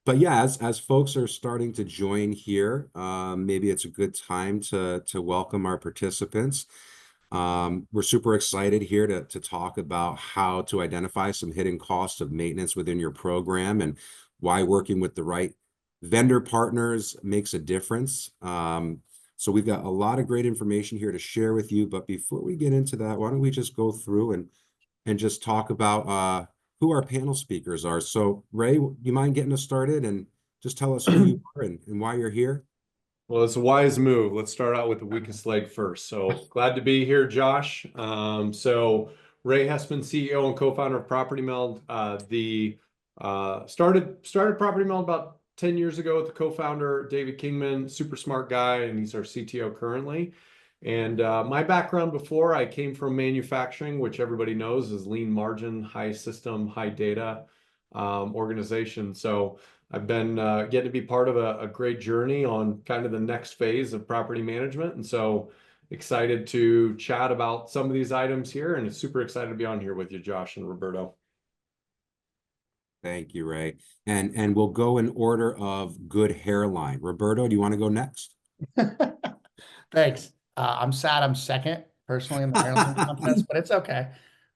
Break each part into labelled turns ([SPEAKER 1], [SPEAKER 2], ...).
[SPEAKER 1] But yeah, as folks are starting to join here, maybe it's a good time to welcome our participants. We're super excited here to talk about how to identify some hidden costs of maintenance within your program and why working with the right vendor partners makes a difference. So we've got a lot of great information here to share with you. But before we get into that, why don't we just go through and just talk about who our panel speakers are. So Ray, you mind getting us started and just tell us who you are and why you're here?
[SPEAKER 2] Well, it's a wise move. Let's start out with the weakest leg first. So glad to be here, Josh. So Ray Hessman, CEO and co-founder of Property Meld. Started Property Meld about 10 years ago with the co-founder, David Kingman, super smart guy, and he's our CTO currently. And my background before, I came from manufacturing, which everybody knows is lean margin, high system, high data organization. So I've been getting to be part of a great journey on kind of the next phase of property management. And so excited to chat about some of these items here, and super excited to be on here with you, Josh and Roberto.
[SPEAKER 1] Thank you, Ray. And we'll go in order of good hairline. Roberto, do you want to go next?
[SPEAKER 3] Thanks. I'm sad I'm second personally in the hairline contest, but it's okay.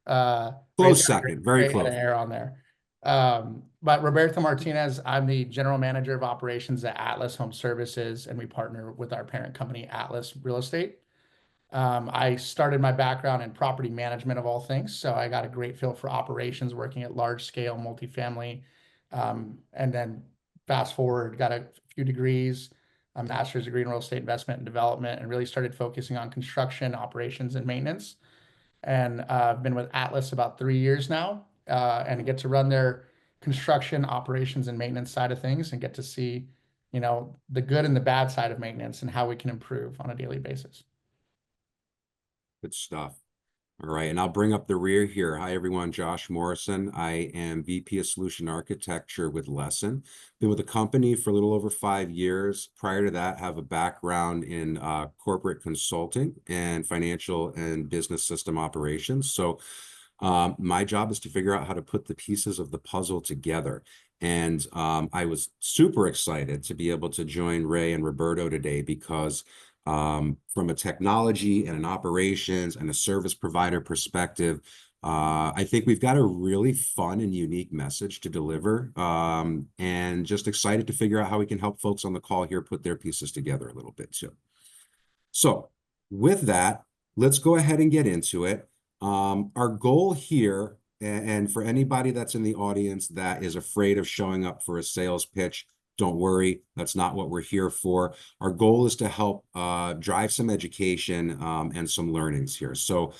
[SPEAKER 1] Close second, very close.
[SPEAKER 3] Hair on there. But Roberto Martinez, I'm the general manager of operations at Atlas Home Services, and we partner with our parent company, Atlas Real Estate. I started my background in property management of all things, so I got a great feel for operations working at large scale multifamily. And then fast forward, got a few degrees, a master's degree in real estate investment and development, and really started focusing on construction, operations, and maintenance. And I've been with Atlas about 3 years now, and get to run their construction, operations, and maintenance side of things, and get to see, the good and the bad side of maintenance and how we can improve on a daily basis.
[SPEAKER 1] Good stuff. All right, and I'll bring up the rear here. Hi, everyone. Josh Morrison. I am VP of Solution Architecture with Lessen. Been with the company for a little over 5 years. Prior to that, have a background in corporate consulting and financial and business system operations. So my job is to figure out how to put the pieces of the puzzle together. And I was super excited to be able to join Ray and Roberto today because from a technology and an operations and a service provider perspective, I think we've got a really fun and unique message to deliver, and just excited to figure out how we can help folks on the call here put their pieces together a little bit too. So with that, let's go ahead and get into it. Our goal here, and for anybody that's in the audience that is afraid of showing up for a sales pitch, don't worry, that's not what we're here for. Our goal is to help drive some education and some learnings here. So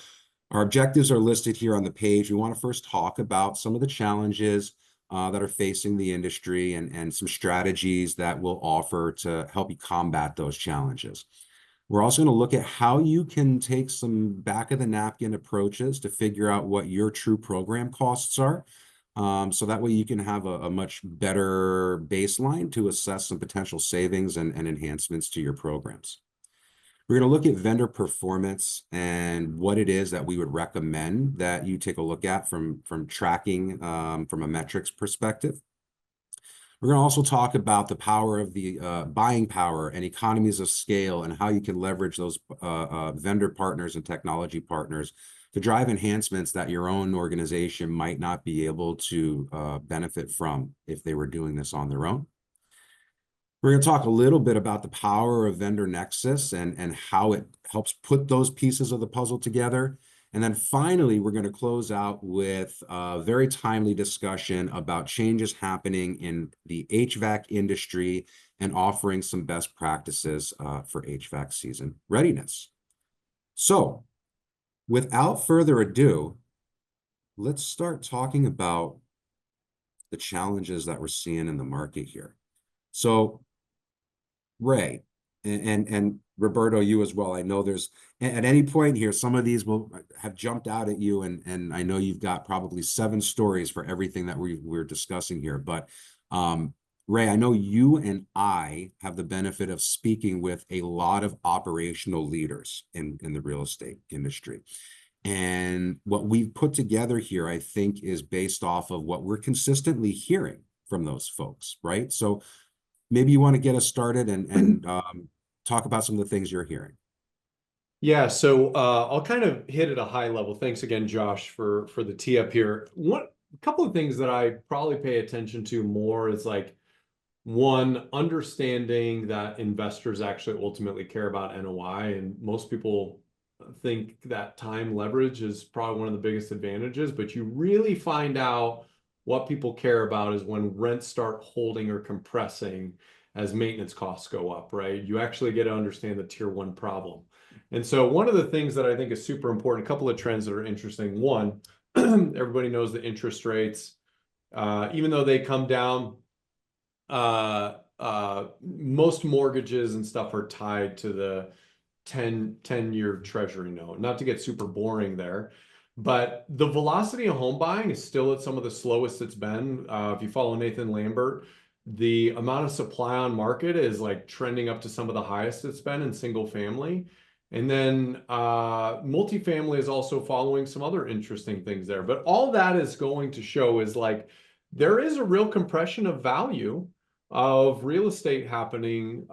[SPEAKER 1] our objectives are listed here on the page. We want to first talk about some of the challenges that are facing the industry and some strategies that we'll offer to help you combat those challenges. We're also going to look at how you can take some back of the napkin approaches to figure out what your true program costs are. So that way you can have a much better baseline to assess some potential savings and enhancements to your programs. We're going to look at vendor performance and what it is that we would recommend that you take a look at from tracking from a metrics perspective. We're going to also talk about the power of the buying power and economies of scale and how you can leverage those vendor partners and technology partners to drive enhancements that your own organization might not be able to benefit from if they were doing this on their own. We're going to talk a little bit about the power of Vendor Nexus and how it helps put those pieces of the puzzle together. And then finally, we're going to close out with a very timely discussion about changes happening in the HVAC industry and offering some best practices for HVAC season readiness. So without further ado, let's start talking about the challenges that we're seeing in the market here. So Ray, and Roberto, you as well. I know there's at any point here, some of these will have jumped out at you, and I know you've got probably 7 stories for everything that we're discussing here. But Ray, I know you and I have the benefit of speaking with a lot of operational leaders in the real estate industry. And what we've put together here, I think, is based off of what we're consistently hearing from those folks, right? So maybe you want to get us started and talk about some of the things you're hearing.
[SPEAKER 2] Yeah, so I'll kind of hit at a high level. Thanks again, Josh, for the tee up here. A couple of things that I probably pay attention to more is like one, understanding that investors actually ultimately care about NOI, and most people think that time leverage is probably one of the biggest advantages, but you really find out what people care about is when rents start holding or compressing as maintenance costs go up, right? You actually get to understand the tier one problem. And so one of the things that I think is super important, a couple of trends that are interesting. One, everybody knows the interest rates, even though they come down, most mortgages and stuff are tied to the 10-year treasury note. Not to get super boring there, but the velocity of home buying is still at some of the slowest it's been. If you follow Nathan Lambert, the amount of supply on market is like trending up to some of the highest it's been in single family. And then multifamily is also following some other interesting things there. But all that is going to show is like there is a real compression of value of real estate happening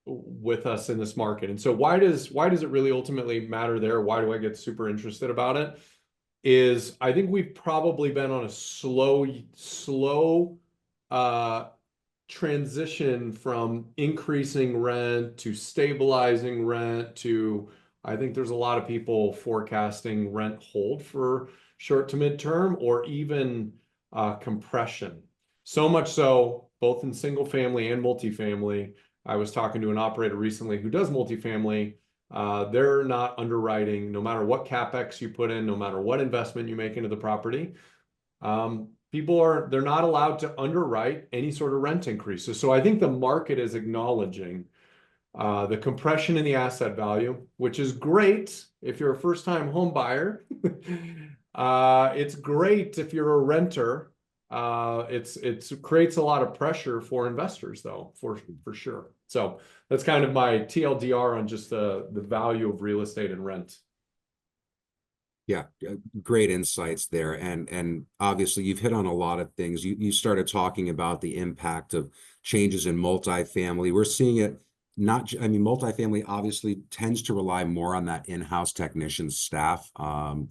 [SPEAKER 2] with us in this market. And so why does it really ultimately matter there? Why do I get super interested about it? Is I think we've probably been on a slow transition from increasing rent to stabilizing rent to, I think there's a lot of people forecasting rent hold for short to midterm or even compression. So much so, both in single family and multifamily. I was talking to an operator recently who does multifamily. They're not underwriting, no matter what CapEx you put in, no matter what investment you make into the property. They're not allowed to underwrite any sort of rent increases. So I think the market is acknowledging the compression in the asset value, which is great if you're a first-time home buyer. It's great if you're a renter. It creates a lot of pressure for investors, though, for sure. So that's kind of my TLDR on just the value of real estate and rent.
[SPEAKER 1] Yeah, great insights there. And obviously you've hit on a lot of things. You started talking about the impact of changes in multifamily. We're seeing it I mean, multifamily obviously tends to rely more on that in-house technician staff.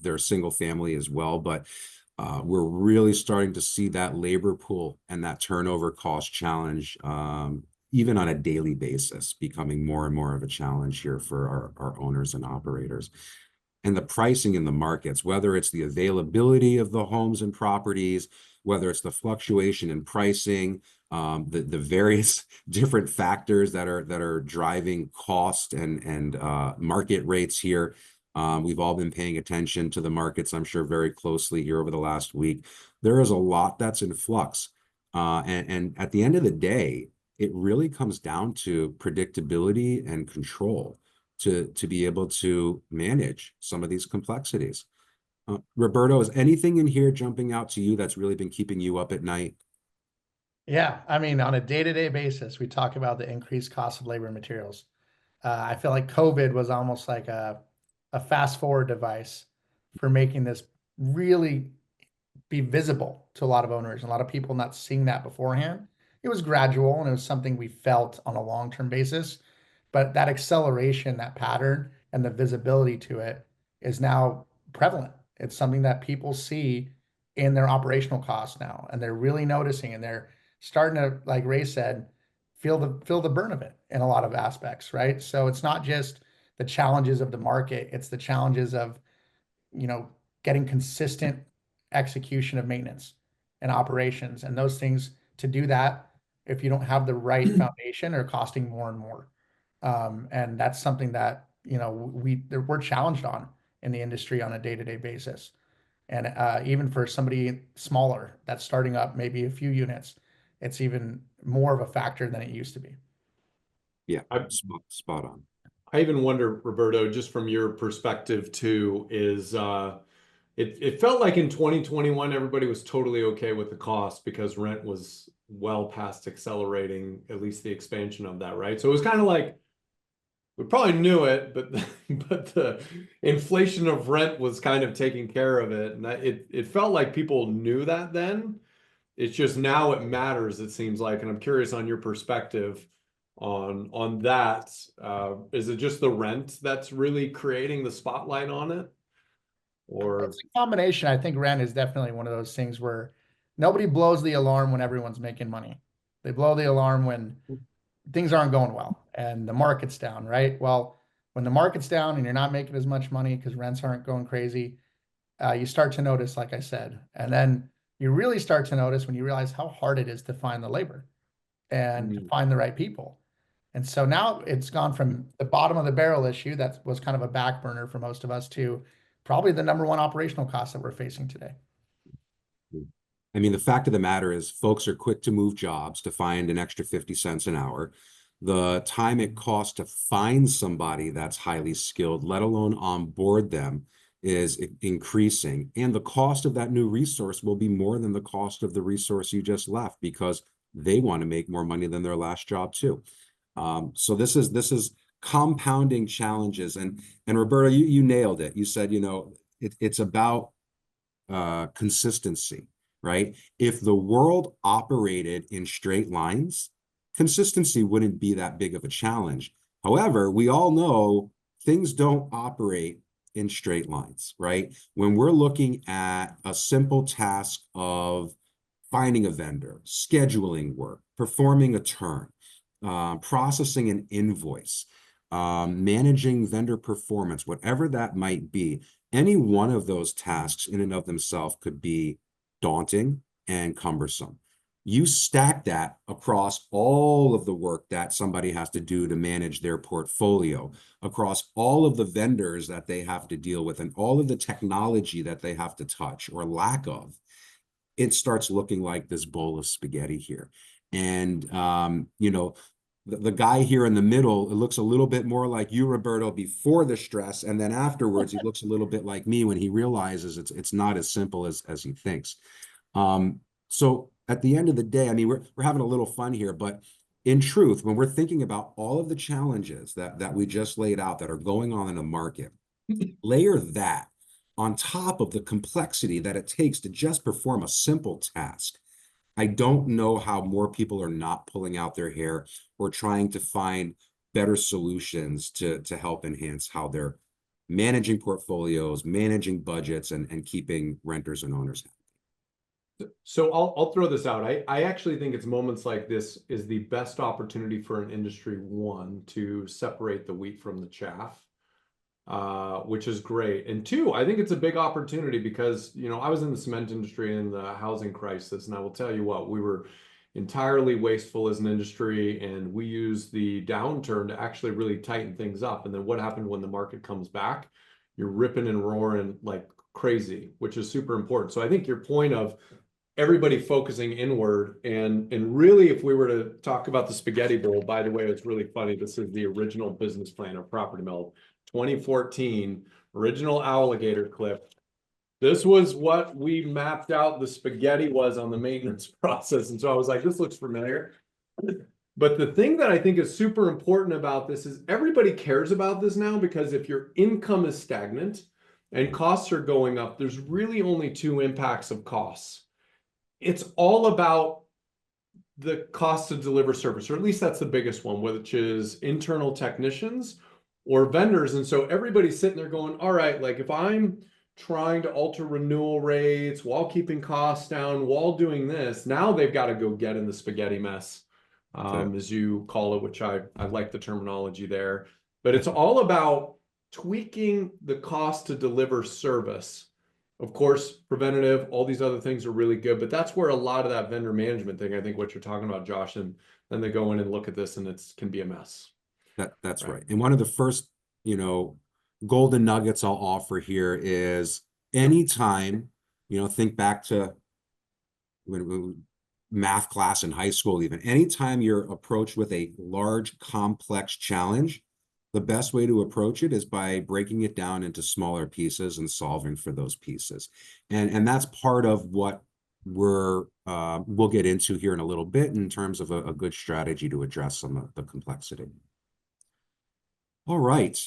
[SPEAKER 1] They're single family as well, but we're really starting to see that labor pool and that turnover cost challenge, even on a daily basis, becoming more and more of a challenge here for our owners and operators. And the pricing in the markets, whether it's the availability of the homes and properties, whether it's the fluctuation in pricing, the various different factors that are driving cost and market rates here. We've all been paying attention to the markets, I'm sure, very closely here over the last week. There is a lot that's in flux. And at the end of the day, it really comes down to predictability and control to be able to manage some of these complexities. Roberto, is anything in here jumping out to you that's really been keeping you up at night?
[SPEAKER 3] Yeah, I mean, on a day-to-day basis, we talk about the increased cost of labor and materials. I feel like COVID was almost like a fast forward device for making this really be visible to a lot of owners and a lot of people not seeing that beforehand. It was gradual and it was something we felt on a long-term basis, but that acceleration, that pattern, and the visibility to it is now prevalent. It's something that people see in their operational costs now, and they're really noticing, and they're starting to, like Ray said, feel the burn of it in a lot of aspects, right? So it's not just the challenges of the market; it's the challenges of, you know, getting consistent execution of maintenance and operations, and those things. To do that, if you don't have the right foundation, are costing more and more. And that's something that, you know, we're challenged on in the industry on a day-to-day basis. And even for somebody smaller that's starting up maybe a few units, it's even more of a factor than it used to be.
[SPEAKER 1] Yeah, spot on.
[SPEAKER 2] I even wonder, Roberto, just from your perspective too, is it felt like in 2021 everybody was totally okay with the cost because rent was well past accelerating, at least the expansion of that, right? So it was kind of like we probably knew it, but but the inflation of rent was kind of taking care of it, and it felt like people knew that then. It's just now it matters, it seems like, and I'm curious on your perspective on that. Is it just the rent that's really creating the spotlight on it? Or
[SPEAKER 3] It's a combination. I think rent is definitely one of those things where nobody blows the alarm when everyone's making money. They blow the alarm when things aren't going well and the market's down, right? Well, when the market's down and you're not making as much money because rents aren't going crazy, you start to notice, like I said, and then you really start to notice when you realize how hard it is to find the labor and to find the right people. And so now it's gone from the bottom of the barrel issue that was kind of a back burner for most of us to probably the number one operational cost that we're facing today.
[SPEAKER 1] I mean, the fact of the matter is folks are quick to move jobs to find an extra 50 cents an hour. The time it costs to find somebody that's highly skilled, let alone onboard them, is increasing. And the cost of that new resource will be more than the cost of the resource you just left because they want to make more money than their last job too. So this is compounding challenges. And Roberta, you nailed it. You said, it's about consistency, right? If the world operated in straight lines, consistency wouldn't be that big of a challenge. However, we all know things don't operate in straight lines, right? When we're looking at a simple task of finding a vendor, scheduling work, performing a turn, processing an invoice, managing vendor performance, whatever that might be, any one of those tasks in and of themselves could be daunting and cumbersome. You stack that across all of the work that somebody has to do to manage their portfolio, across all of the vendors that they have to deal with, and all of the technology that they have to touch or lack of. It starts looking like this bowl of spaghetti here. And, the guy here in the middle, it looks a little bit more like you, Roberto, before the stress. And then afterwards, he looks a little bit like me when he realizes it's not as simple as he thinks. So at the end of the day, I mean, we're having a little fun here, but in truth, when we're thinking about all of the challenges that we just laid out that are going on in the market, layer that on top of the complexity that it takes to just perform a simple task. I don't know how more people are not pulling out their hair or trying to find better solutions to help enhance how they're managing portfolios, managing budgets, and keeping renters and owners happy.
[SPEAKER 2] So I'll throw this out. I actually think it's moments like this is the best opportunity for an industry, one, to separate the wheat from the chaff, which is great. And two, I think it's a big opportunity because, I was in the cement industry in the housing crisis, and I will tell you what, we were entirely wasteful as an industry, and we used the downturn to actually really tighten things up. And then what happened when the market comes back? You're ripping and roaring like crazy, which is super important. So I think your point of everybody focusing inward and really, if we were to talk about the spaghetti bowl, by the way, it's really funny. This is the original business plan of Property Meld, 2014, original alligator cliff. This was what we mapped out the spaghetti was on the maintenance process. And so I was like, this looks familiar. But the thing that I think is super important about this is everybody cares about this now, because if your income is stagnant and costs are going up, there's really only two impacts of costs. It's all about the cost to deliver service, or at least that's the biggest one, which is internal technicians or vendors. And so everybody's sitting there going, all right, like if I'm trying to alter renewal rates while keeping costs down, while doing this, now they've got to go get in the spaghetti mess, as you call it, which I like the terminology there. But it's all about tweaking the cost to deliver service. Of course, preventative, all these other things are really good, but that's where a lot of that vendor management thing, I think what you're talking about, Josh, and then they go in and look at this and it can be a mess.
[SPEAKER 1] That's right. And one of the first, golden nuggets I'll offer here is anytime, think back to when math class in high school, even anytime you're approached with a large, complex challenge, the best way to approach it is by breaking it down into smaller pieces and solving for those pieces. And that's part of what we'll get into here in a little bit in terms of a good strategy to address some of the complexity. All right.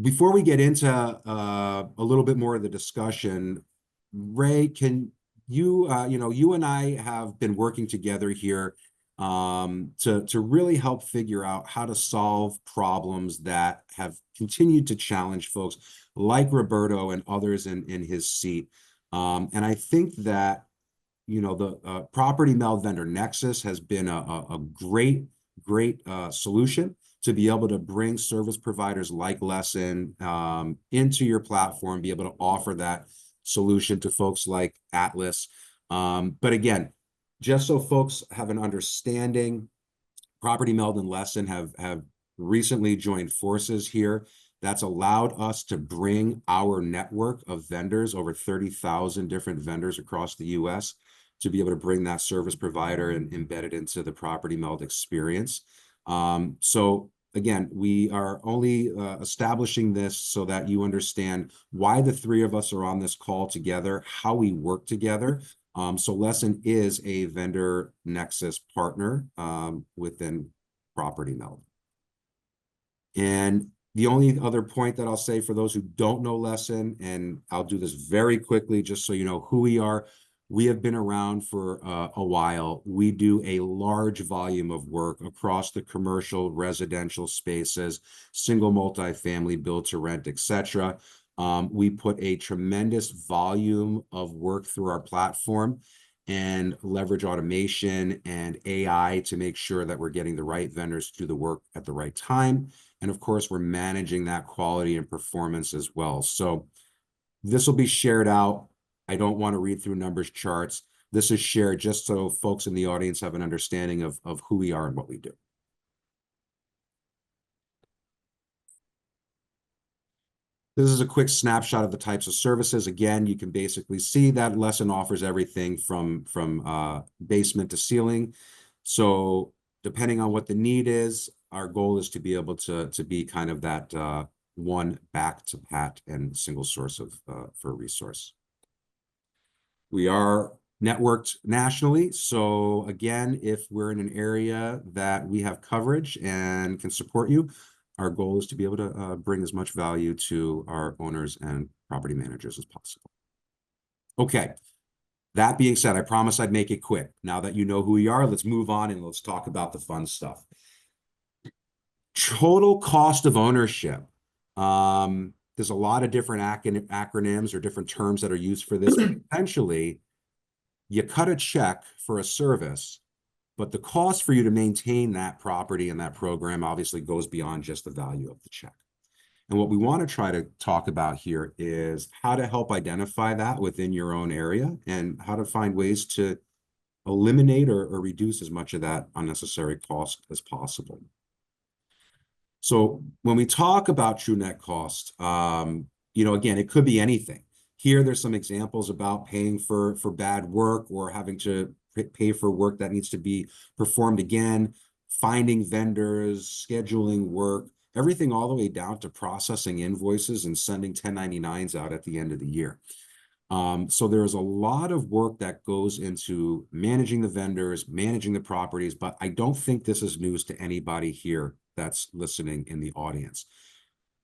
[SPEAKER 1] Before we get into a little bit more of the discussion, Ray, can you and I have been working together here to really help figure out how to solve problems that have continued to challenge folks like Roberto and others in his seat. And I think that, the property meld vendor Nexus has been a great, great solution to be able to bring service providers like Lessen into your platform, be able to offer that solution to folks like Atlas. But again, just so folks have an understanding, Property Meld and Lessen have recently joined forces here. That's allowed us to bring our network of vendors, over 30,000 different vendors across the US, to be able to bring that service provider and embed it into the Property Meld experience. So again, we are only establishing this so that you understand why the three of us are on this call together, how we work together. So Lessen is a vendor Nexus partner within Property Meld. And the only other point that I'll say for those who don't know Lessen, and I'll do this very quickly just so you know who we are. We have been around for a while. We do a large volume of work across the commercial, residential spaces, single multifamily, build to rent, etc. We put a tremendous volume of work through our platform and leverage automation and AI to make sure that we're getting the right vendors to do the work at the right time. And of course, we're managing that quality and performance as well. So this will be shared out. I don't want to read through numbers charts. This is shared just so folks in the audience have an understanding of who we are and what we do. This is a quick snapshot of the types of services. Again, you can basically see that Lessen offers everything from basement to ceiling. So depending on what the need is, our goal is to be able to be kind of that one back to pat and single source of for a resource. We are networked nationally. So again, if we're in an area that we have coverage and can support you, our goal is to be able to bring as much value to our owners and property managers as possible. Okay, that being said, I promise I'd make it quick. Now that you know who we are, let's move on and let's talk about the fun stuff. Total cost of ownership. There's a lot of different acronyms or different terms that are used for this. Essentially, you cut a check for a service, but the cost for you to maintain that property and that program obviously goes beyond just the value of the check. And what we want to try to talk about here is how to help identify that within your own area and how to find ways to eliminate or reduce as much of that unnecessary cost as possible. So when we talk about true net cost, again, it could be anything. Here, there's some examples about paying for bad work or having to pay for work that needs to be performed again, finding vendors, scheduling work, everything all the way down to processing invoices and sending 1099s out at the end of the year. So there's a lot of work that goes into managing the vendors, managing the properties, but I don't think this is news to anybody here that's listening in the audience.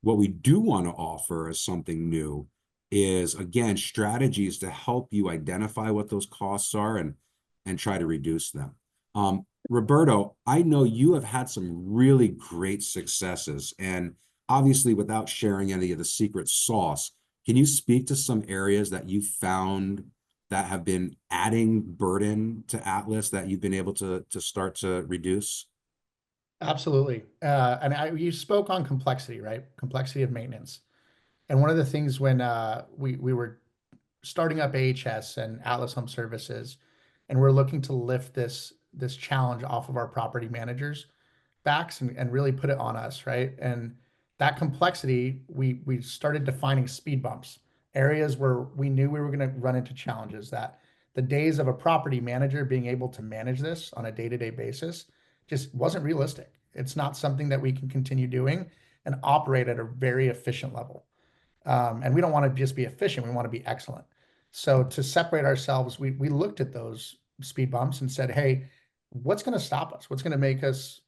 [SPEAKER 1] What we do want to offer as something new is, again, strategies to help you identify what those costs are and try to reduce them. Roberto, I know you have had some really great successes, and obviously without sharing any of the secret sauce, can you speak to some areas that you found that have been adding burden to Atlas that you've been able to start to reduce?
[SPEAKER 3] Absolutely. And you spoke on complexity, right? Complexity of maintenance. And one of the things when we were starting up AHS and Atlas Home Services, and we're looking to lift this challenge off of our property managers' backs and really put it on us, right? And that complexity, we started defining speed bumps, areas where we knew we were going to run into challenges, that the days of a property manager being able to manage this on a day-to-day basis just wasn't realistic. It's not something that we can continue doing and operate at a very efficient level. And we don't want to just be efficient, we want to be excellent. So to separate ourselves, we looked at those speed bumps and said, hey, what's going to stop us? What's going to make us,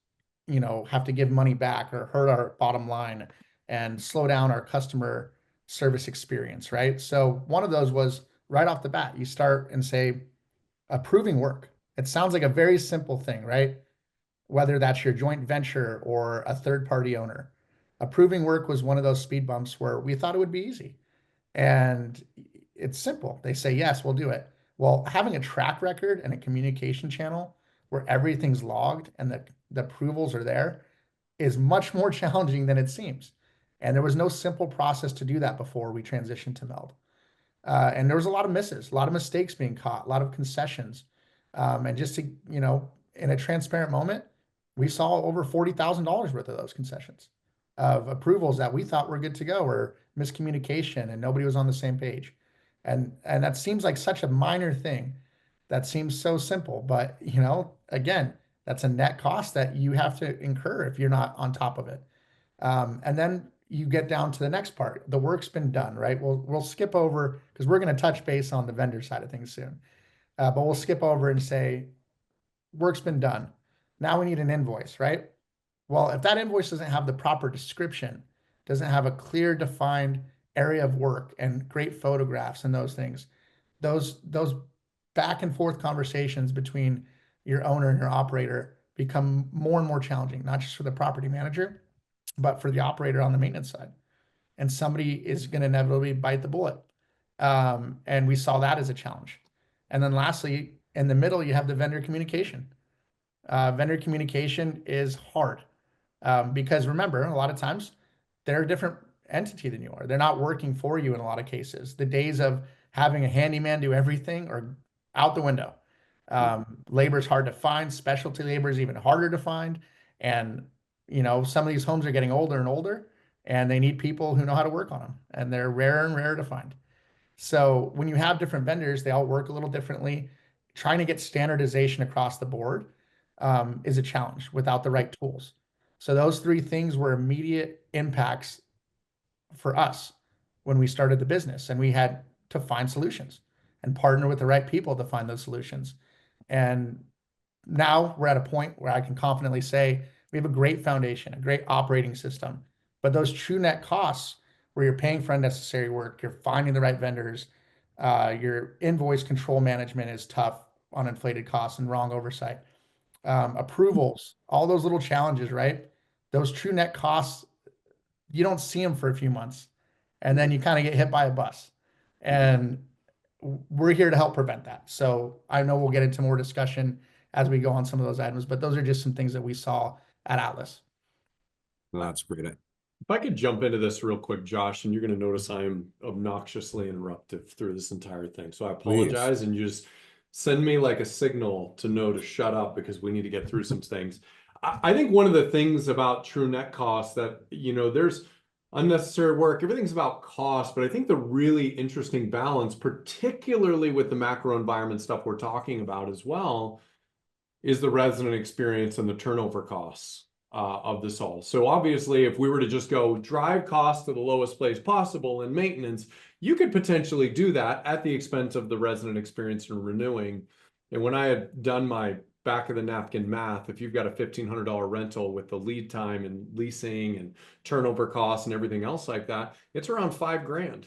[SPEAKER 3] have to give money back or hurt our bottom line and slow down our customer service experience, right? So one of those was right off the bat. You start and say, approving work. It sounds like a very simple thing, right? Whether that's your joint venture or a third party owner. Approving work was one of those speed bumps where we thought it would be easy. And it's simple. They say, yes, we'll do it. Well, having a track record and a communication channel where everything's logged and the approvals are there is much more challenging than it seems. And there was no simple process to do that before we transitioned to Meld. And there was a lot of misses, a lot of mistakes being caught, a lot of concessions. And just to, in a transparent moment, we saw over $40,000 worth of those concessions of approvals that we thought were good to go, or miscommunication and nobody was on the same page. And that seems like such a minor thing. That seems so simple, but again, that's a net cost that you have to incur if you're not on top of it. And then you get down to the next part. The work's been done, right? We'll skip over because we're going to touch base on the vendor side of things soon. But we'll skip over and say, work's been done. Now we need an invoice, right? Well, if that invoice doesn't have the proper description, doesn't have a clear defined area of work and great photographs and those things, those back and forth conversations between your owner and your operator become more and more challenging, not just for the property manager, but for the operator on the maintenance side. And somebody is going to inevitably bite the bullet. And we saw that as a challenge. And then lastly, in the middle, you have the vendor communication. Vendor communication is hard because remember, a lot of times they're a different entity than you are. They're not working for you in a lot of cases. The days of having a handyman do everything are out the window. Labor is hard to find. Specialty labor is even harder to find. And, some of these homes are getting older and older, and they need people who know how to work on them. And they're rarer and rarer to find. So when you have different vendors, they all work a little differently. Trying to get standardization across the board is a challenge without the right tools. So those three things were immediate impacts for us when we started the business, and we had to find solutions and partner with the right people to find those solutions. And now we're at a point where I can confidently say we have a great foundation, a great operating system, but those true net costs where you're paying for unnecessary work, you're finding the right vendors, your invoice control management is tough on inflated costs and wrong oversight. Approvals, all those little challenges, right? Those true net costs, you don't see them for a few months, and then you kind of get hit by a bus. And we're here to help prevent that. So I know we'll get into more discussion as we go on some of those items, but those are just some things that we saw at Atlas.
[SPEAKER 1] Well, that's great.
[SPEAKER 2] If I could jump into this real quick, Josh, and you're going to notice I'm obnoxiously interruptive through this entire thing. So I apologize, and you just send me like a signal to know to shut up because we need to get through some things. I think one of the things about true net costs that, there's unnecessary work, everything's about cost, but I think the really interesting balance, particularly with the macro environment stuff we're talking about as well, is the resident experience and the turnover costs of this all. So obviously, if we were to just go drive costs to the lowest place possible in maintenance, you could potentially do that at the expense of the resident experience and renewing. And when I had done my back of the napkin math, if you've got a $1,500 rental with the lead time and leasing and turnover costs and everything else like that, it's around $5,000.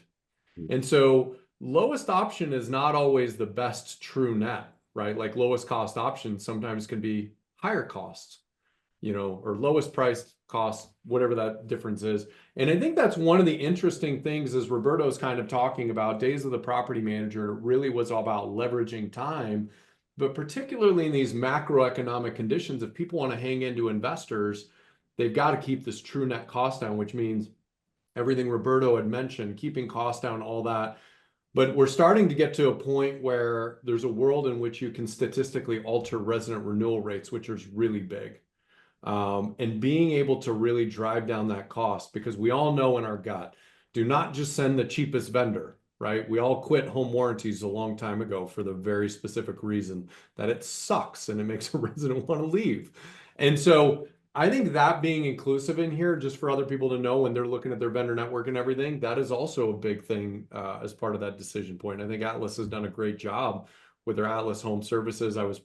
[SPEAKER 2] And so lowest option is not always the best true net, right? Like lowest cost options sometimes can be higher costs, or lowest price cost, whatever that difference is. And I think that's one of the interesting things as Roberto's kind of talking about days of the property manager. It really was all about leveraging time, but particularly in these macroeconomic conditions, if people want to hang into investors, they've got to keep this true net cost down, which means everything Roberto had mentioned, keeping costs down, all that. But we're starting to get to a point where there's a world in which you can statistically alter resident renewal rates, which is really big. And being able to really drive down that cost, because we all know in our gut, do not just send the cheapest vendor, right? We all quit home warranties a long time ago for the very specific reason that it sucks and it makes a resident want to leave. And so I think that being inclusive in here, just for other people to know when they're looking at their vendor network and everything, that is also a big thing as part of that decision point. I think Atlas has done a great job with their Atlas Home Services. I was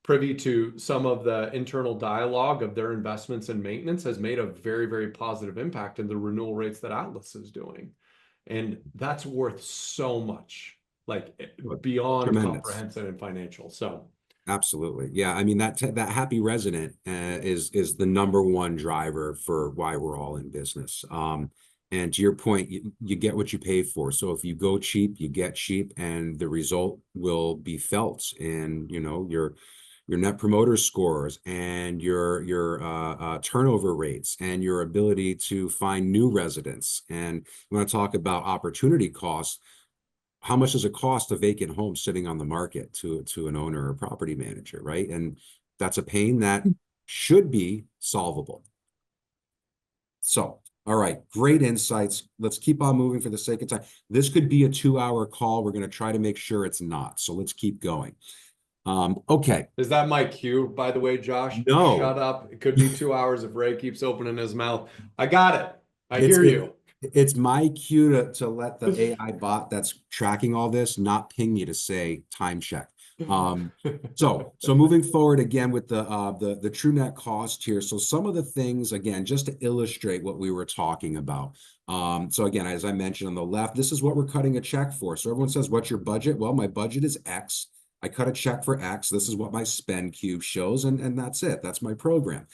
[SPEAKER 2] privy to some of the internal dialogue of their investments in maintenance has made a very, very positive impact in the renewal rates that Atlas is doing. And that's worth so much like
[SPEAKER 1] Well,
[SPEAKER 2] beyond
[SPEAKER 1] tremendous.
[SPEAKER 2] comprehensive and financial. So
[SPEAKER 1] Absolutely. Yeah. I mean, that happy resident is the number one driver for why we're all in business. And to your point, you get what you pay for. So if you go cheap, you get cheap, and the result will be felt in, your net promoter scores and your turnover rates and your ability to find new residents. And we want to talk about opportunity costs. How much does it cost a vacant home sitting on the market to an owner or property manager, right? And that's a pain that should be solvable. So, all right, great insights. Let's keep on moving for the sake of time. This could be a 2-hour call. We're going to try to make sure it's not. So let's keep going. Okay.
[SPEAKER 2] is that my cue, by the way, Josh?
[SPEAKER 1] No.
[SPEAKER 2] Shut up. It could be 2 hours if Ray keeps opening his mouth. I got it. I
[SPEAKER 1] It's
[SPEAKER 2] hear you.
[SPEAKER 1] it's my cue to let the AI bot that's tracking all this not ping me to say time check. So moving forward again with the true net cost here. So some of the things again, just to illustrate what we were talking about. So again, as I mentioned on the left, this is what we're cutting a check for. So everyone says, what's your budget? Well, my budget is X. I cut a check for X. This is what my spend cube shows, and that's it. That's my program.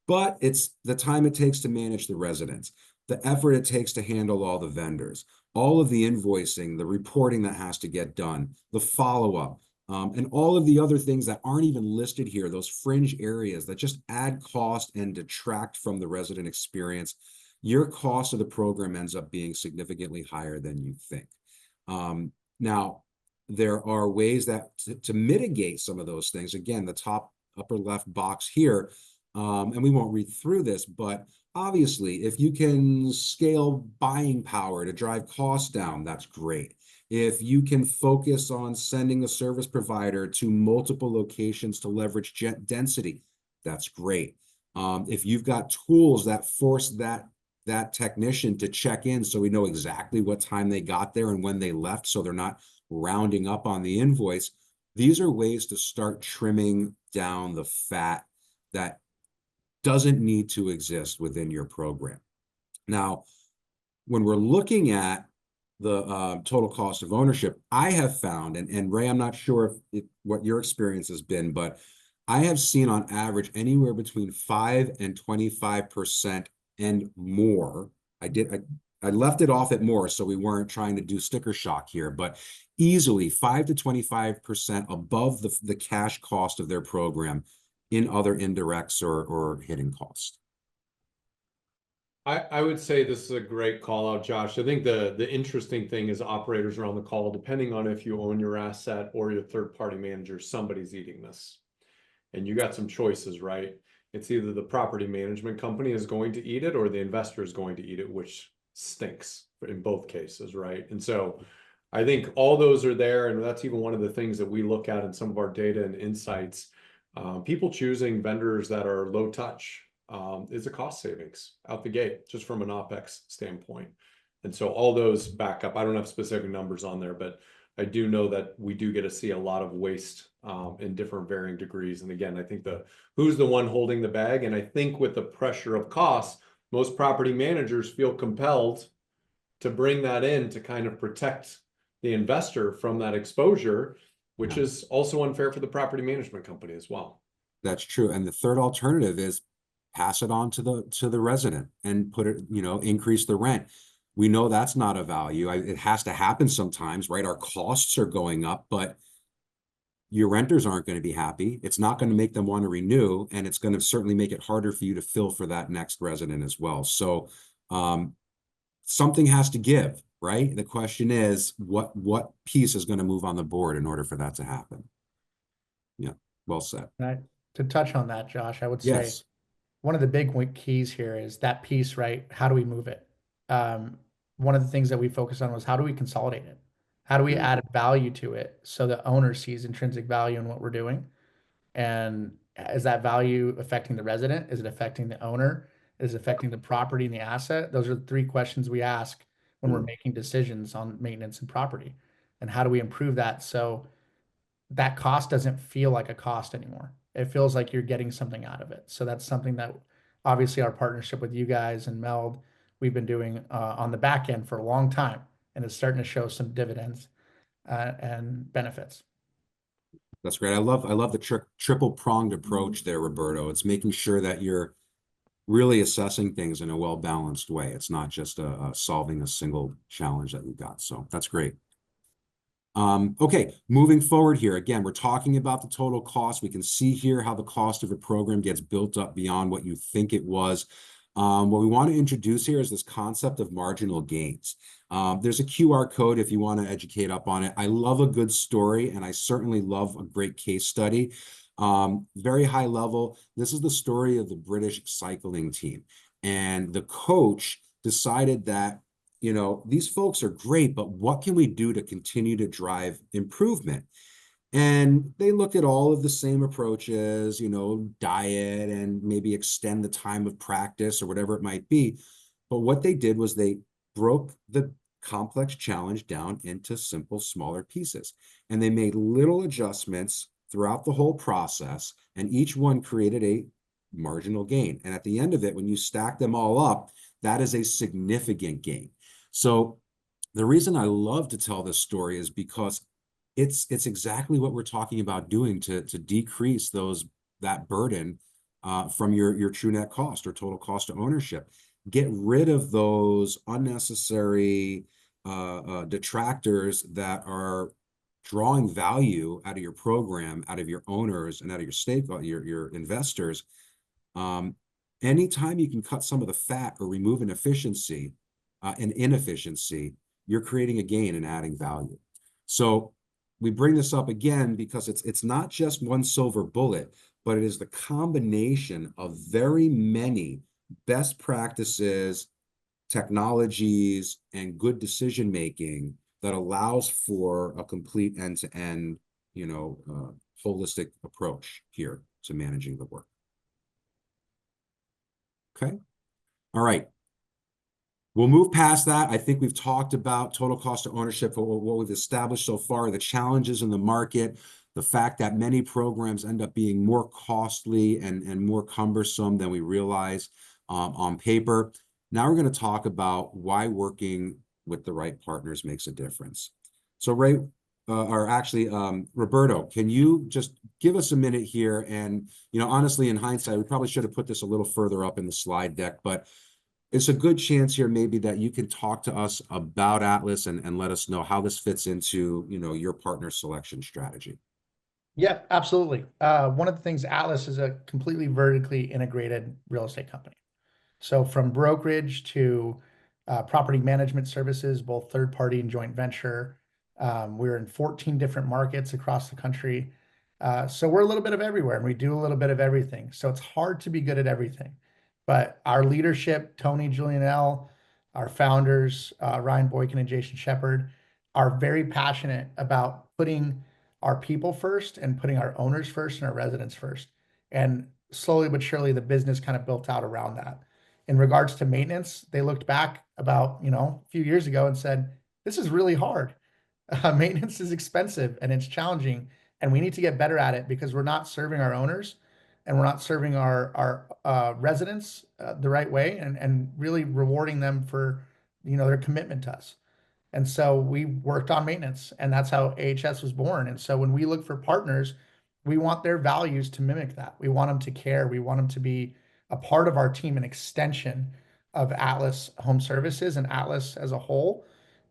[SPEAKER 1] But it's the time it takes to manage the residents, the effort it takes to handle all the vendors, all of the invoicing, the reporting that has to get done, the follow-up, and all of the other things that aren't even listed here, those fringe areas that just add cost and detract from the resident experience. Your cost of the program ends up being significantly higher than you think. Now, there are ways that to mitigate some of those things. Again, the top upper left box here, and we won't read through this, but obviously, if you can scale buying power to drive costs down, that's great. If you can focus on sending a service provider to multiple locations to leverage density, that's great. If you've got tools that force that technician to check in so we know exactly what time they got there and when they left, so they're not rounding up on the invoice, these are ways to start trimming down the fat that doesn't need to exist within your program. Now, when we're looking at the total cost of ownership, I have found, and Ray, I'm not sure if what your experience has been, but I have seen on average anywhere between 5 and 25% and more. I left it off at more, so we weren't trying to do sticker shock here, but easily 5 to 25% above the cash cost of their program in other indirects or hidden costs.
[SPEAKER 2] I would say this is a great call out, Josh. I think the interesting thing is operators are on the call, depending on if you own your asset or your third-party manager, somebody's eating this. And you got some choices, right? It's either the property management company is going to eat it or the investor is going to eat it, which stinks in both cases, right? And so I think all those are there, and that's even one of the things that we look at in some of our data and insights. People choosing vendors that are low touch is a cost savings out the gate, just from an OpEx standpoint. And so all those back up. I don't have specific numbers on there, but I do know that we do get to see a lot of waste in different varying degrees. And again, I think who's the one holding the bag? And I think with the pressure of costs, most property managers feel compelled to bring that in to kind of protect the investor from that exposure, which is also unfair for the property management company as well.
[SPEAKER 1] That's true. And the third alternative is pass it on to the resident and put it, increase the rent. We know that's not a value. It has to happen sometimes, right? Our costs are going up, but your renters aren't going to be happy. It's not going to make them want to renew, and it's going to certainly make it harder for you to fill for that next resident as well. So something has to give, right? The question is, what piece is going to move on the board in order for that to happen? Yeah, well said.
[SPEAKER 3] To touch on that, Josh, I would say
[SPEAKER 1] Yes.
[SPEAKER 3] one of the big keys here is that piece, right? How do we move it? One of the things that we focused on was how do we consolidate it? How do we add value to it so the owner sees intrinsic value in what we're doing? And is that value affecting the resident? Is it affecting the owner? Is it affecting the property and the asset? Those are the 3 questions we ask when we're making decisions on maintenance and property. And how do we improve that so that cost doesn't feel like a cost anymore? It feels like you're getting something out of it. So that's something that obviously our partnership with you guys and Meld, we've been doing on the back end for a long time, and it's starting to show some dividends. and benefits.
[SPEAKER 1] That's great. I love the triple pronged approach there, Roberto. It's making sure that you're really assessing things in a well-balanced way. It's not just solving a single challenge that we've got. So that's great. Okay, moving forward here, again, we're talking about the total cost. We can see here how the cost of a program gets built up beyond what you think it was. What we want to introduce here is this concept of marginal gains. There's a QR code if you want to educate up on it. I love a good story, and I certainly love a great case study. Very high level. This is the story of the British cycling team. And the coach decided that, you know, these folks are great, but what can we do to continue to drive improvement? And they looked at all of the same approaches, you know, diet and maybe extend the time of practice or whatever it might be. But what they did was they broke the complex challenge down into simple, smaller pieces. And they made little adjustments throughout the whole process, and each one created a marginal gain. And at the end of it, when you stack them all up, that is a significant gain. So the reason I love to tell this story is because it's exactly what we're talking about doing to decrease that burden from your true net cost or total cost of ownership. Get rid of those unnecessary detractors that are drawing value out of your program, out of your owners, and out of your investors. Anytime you can cut some of the fat or remove an efficiency, an inefficiency, you're creating a gain and adding value. So we bring this up again because it's not just one silver bullet, but it is the combination of very many best practices, technologies, and good decision making that allows for a complete end-to-end, you know, holistic approach here to managing the work. Okay. All right. We'll move past that. I think we've talked about total cost of ownership, what we've established so far, the challenges in the market, the fact that many programs end up being more costly and more cumbersome than we realize on paper. Now we're going to talk about why working with the right partners makes a difference. So Ray, or actually, Roberto, can you just give us a minute here? And, you know, honestly, in hindsight, we probably should have put this a little further up in the slide deck, but it's a good chance here maybe that you can talk to us about Atlas and let us know how this fits into, you know, your partner selection strategy.
[SPEAKER 3] Yeah, absolutely. One of the things, Atlas is a completely vertically integrated real estate company. So from brokerage to property management services, both third party and joint venture. We're in 14 different markets across the country. So we're a little bit of everywhere and we do a little bit of everything. So it's hard to be good at everything. But our leadership, Tony Julianelle, our founders, Ryan Boykin and Jason Shepard, are very passionate about putting our people first and putting our owners first and our residents first. And slowly but surely, the business kind of built out around that. In regards to maintenance, they looked back about, you know, a few years ago and said, this is really hard. Maintenance is expensive and it's challenging, and we need to get better at it because we're not serving our owners and we're not serving our residents the right way and really rewarding them for, you know, their commitment to us. And so we worked on maintenance, and that's how AHS was born. And so when we look for partners, we want their values to mimic that. We want them to care. We want them to be a part of our team, an extension of Atlas Home Services and Atlas as a whole.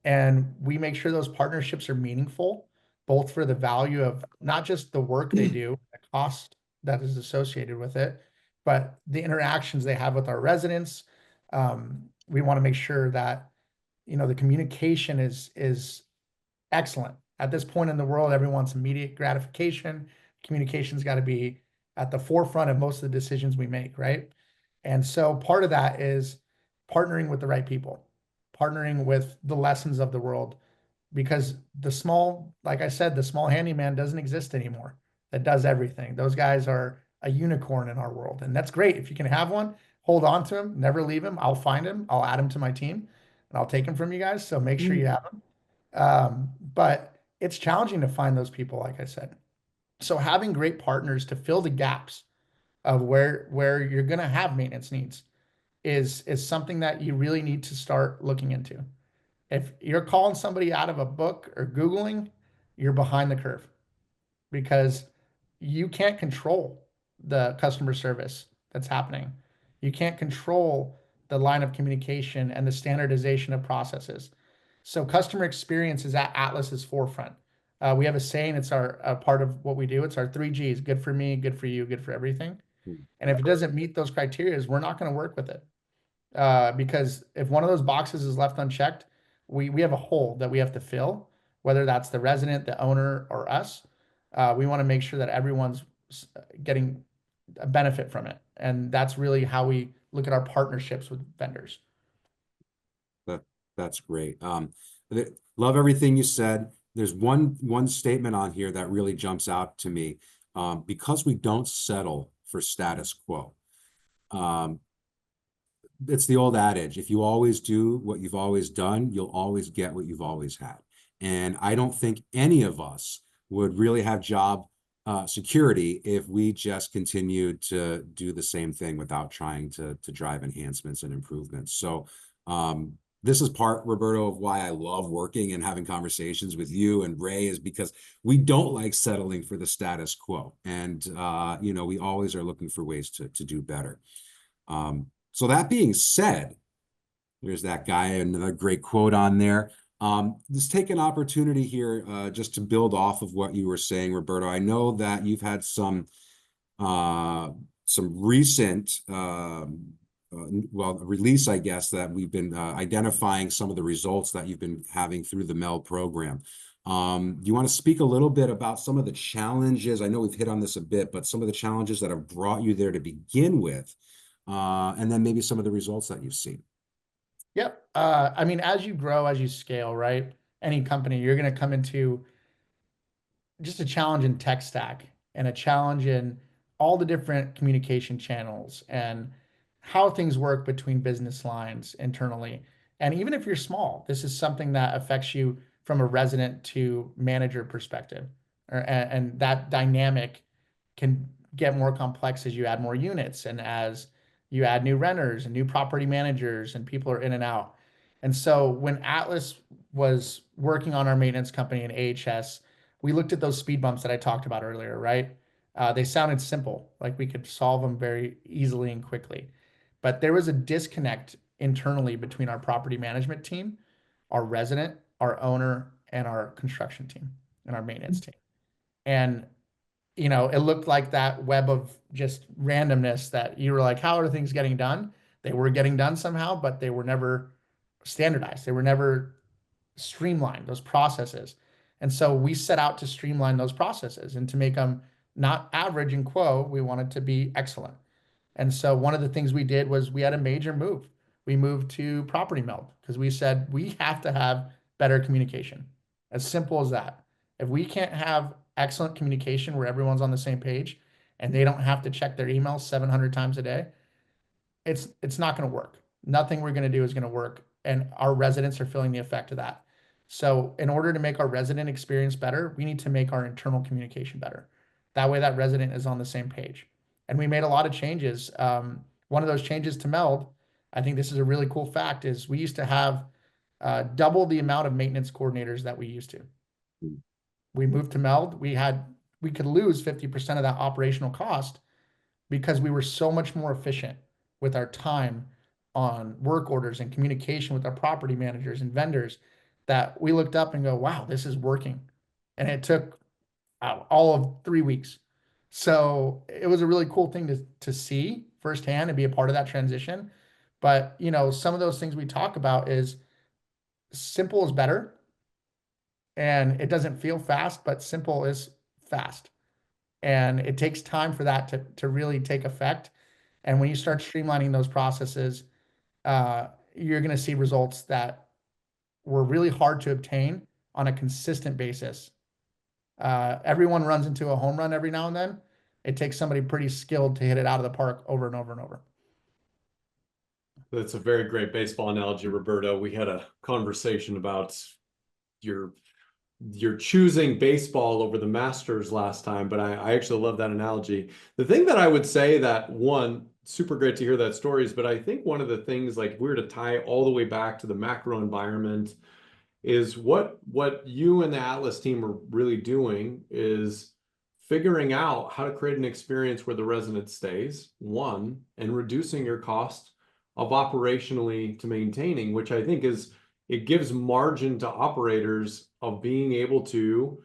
[SPEAKER 3] And we make sure those partnerships are meaningful, both for the value of not just the work they do, the cost that is associated with it, but the interactions they have with our residents. We want to make sure that, you know, the communication is excellent. At this point in the world, everyone wants immediate gratification. Communication's got to be at the forefront of most of the decisions we make, right? And so part of that is partnering with the right people, partnering with the Lessens of the world, because the small, like I said, the small handyman doesn't exist anymore that does everything. Those guys are a unicorn in our world. And that's great. If you can have one, hold on to him, never leave him. I'll find him. I'll add him to my team and I'll take him from you guys. So make sure you have him. But it's challenging to find those people, like I said. So having great partners to fill the gaps of where you're going to have maintenance needs is something that you really need to start looking into. If you're calling somebody out of a book or Googling, you're behind the curve because you can't control the customer service that's happening. You can't control the line of communication and the standardization of processes. So customer experience is at Atlas's forefront. We have a saying, it's our a part of what we do. It's our 3 Gs: good for me, good for you, good for everything. And if it doesn't meet those criteria, we're not going to work with it. Because if one of those boxes is left unchecked, we have a hole that we have to fill, whether that's the resident, the owner, or us. We want to make sure that everyone's getting a benefit from it. And that's really how we look at our partnerships with vendors.
[SPEAKER 1] That's great. Love everything you said. There's one statement on here that really jumps out to me. Because we don't settle for status quo. It's the old adage, if you always do what you've always done, you'll always get what you've always had. And I don't think any of us would really have job security if we just continued to do the same thing without trying to drive enhancements and improvements. So this is part, Roberto, of why I love working and having conversations with you and Ray, is because we don't like settling for the status quo. And, you know, we always are looking for ways to do better. So that being said, there's that guy, another great quote on there. Let's take an opportunity here just to build off of what you were saying, Roberto. I know that you've had some recent release, I guess, that we've been identifying some of the results that you've been having through the Meld program. Do you want to speak a little bit about some of the challenges? I know we've hit on this a bit, but some of the challenges that have brought you there to begin with, and then maybe some of the results that you've seen.
[SPEAKER 3] Yep. I mean, as you grow, as you scale, right? Any company, you're going to come into just a challenge in tech stack and a challenge in all the different communication channels and how things work between business lines internally. And even if you're small, this is something that affects you from a resident to manager perspective. And that dynamic can get more complex as you add more units and as you add new renters and new property managers and people are in and out. And so when Atlas was working on our maintenance company in AHS, we looked at those speed bumps that I talked about earlier, right? They sounded simple, like we could solve them very easily and quickly. But there was a disconnect internally between our property management team, our resident, our owner, and our construction team and our maintenance team. And you know, it looked like that web of just randomness that you were like, how are things getting done? They were getting done somehow, but they were never standardized. They were never streamlined, those processes. And so we set out to streamline those processes and to make them not average and quo. We wanted to be excellent. And so one of the things we did was we had a major move. We moved to Property Meld because we said we have to have better communication. As simple as that. If we can't have excellent communication where everyone's on the same page and they don't have to check their emails 700 times a day, it's not going to work. Nothing we're going to do is going to work. And our residents are feeling the effect of that. So in order to make our resident experience better, we need to make our internal communication better. That way that resident is on the same page. And we made a lot of changes. One of those changes to Meld, I think this is a really cool fact, is we used to have double the amount of maintenance coordinators that we used to. We moved to Meld. We could lose 50% of that operational cost because we were so much more efficient with our time on work orders and communication with our property managers and vendors that we looked up and go, wow, this is working. And it took all of 3 weeks. So it was a really cool thing to see firsthand and be a part of that transition. But, you know, some of those things we talk about is simple is better. And it doesn't feel fast, but simple is fast. And it takes time for that to really take effect. And when you start streamlining those processes, you're going to see results that were really hard to obtain on a consistent basis. Everyone runs into a home run every now and then. It takes somebody pretty skilled to hit it out of the park over and over and over.
[SPEAKER 2] That's a very great baseball analogy, Roberto. We had a conversation about your choosing baseball over the Masters last time, but I actually love that analogy. The thing that I would say that, one, super great to hear that stories, but I think one of the things, like, if we were to tie all the way back to the macro environment is what you and the Atlas team are really doing is figuring out how to create an experience where the resident stays, one, and reducing your cost of operationally to maintaining, which I think is, it gives margin to operators of being able to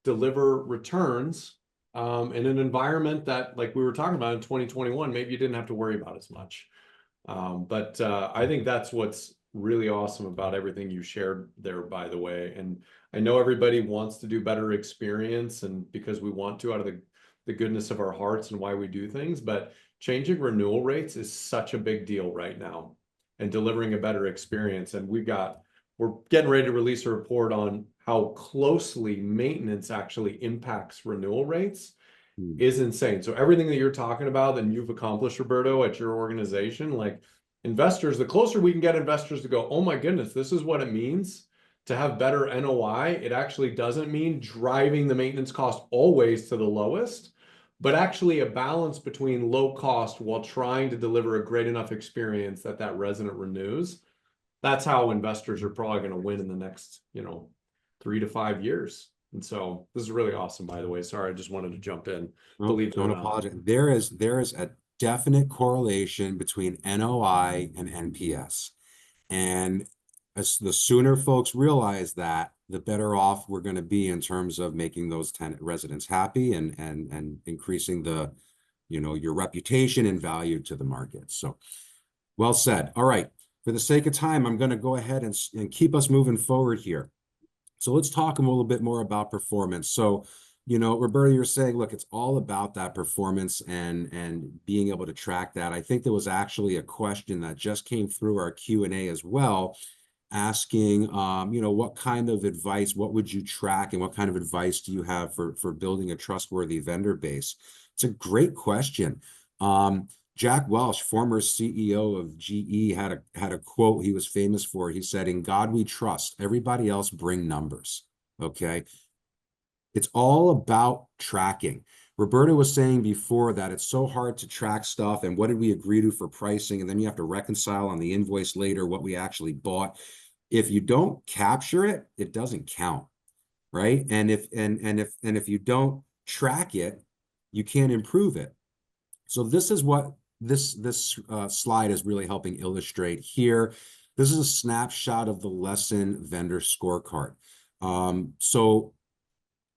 [SPEAKER 2] deliver returns in an environment that, like we were talking about in 2021, maybe you didn't have to worry about as much. But I think that's what's really awesome about everything you shared there, by the way. And I know everybody wants to do better experience, and because we want to out of the goodness of our hearts and why we do things, but changing renewal rates is such a big deal right now and delivering a better experience. And we're getting ready to release a report on how closely maintenance actually impacts renewal rates is insane. So everything that you're talking about and you've accomplished, Roberto, at your organization, like investors, the closer we can get investors to go, oh my goodness, this is what it means to have better NOI. It actually doesn't mean driving the maintenance cost always to the lowest, but actually a balance between low cost while trying to deliver a great enough experience that that resident renews. That's how investors are probably going to win in the next, 3 to 5 years. And so this is really awesome, by the way. Sorry, I just wanted to jump in.
[SPEAKER 1] No, don't apologize. There is a definite correlation between NOI and NPS. And as the sooner folks realize that, the better off we're going to be in terms of making those tenant residents happy and increasing the, your reputation and value to the market. So well said. All right. For the sake of time, I'm going to go ahead and keep us moving forward here. So let's talk a little bit more about performance. So, Roberto, you're saying, look, it's all about that performance and being able to track that. I think there was actually a question that just came through our Q&A as well, asking, what kind of advice, what would you track, and what kind of advice do you have for building a trustworthy vendor base? It's a great question. Jack Welch, former CEO of GE, had a quote he was famous for. He said, "In God we trust, everybody else bring numbers." Okay. It's all about tracking. Roberta was saying before that it's so hard to track stuff, and what did we agree to for pricing, and then you have to reconcile on the invoice later what we actually bought. If you don't capture it, it doesn't count, right? And if you don't track it, you can't improve it. So this is what this slide is really helping illustrate here. This is a snapshot of the Lessen vendor scorecard. So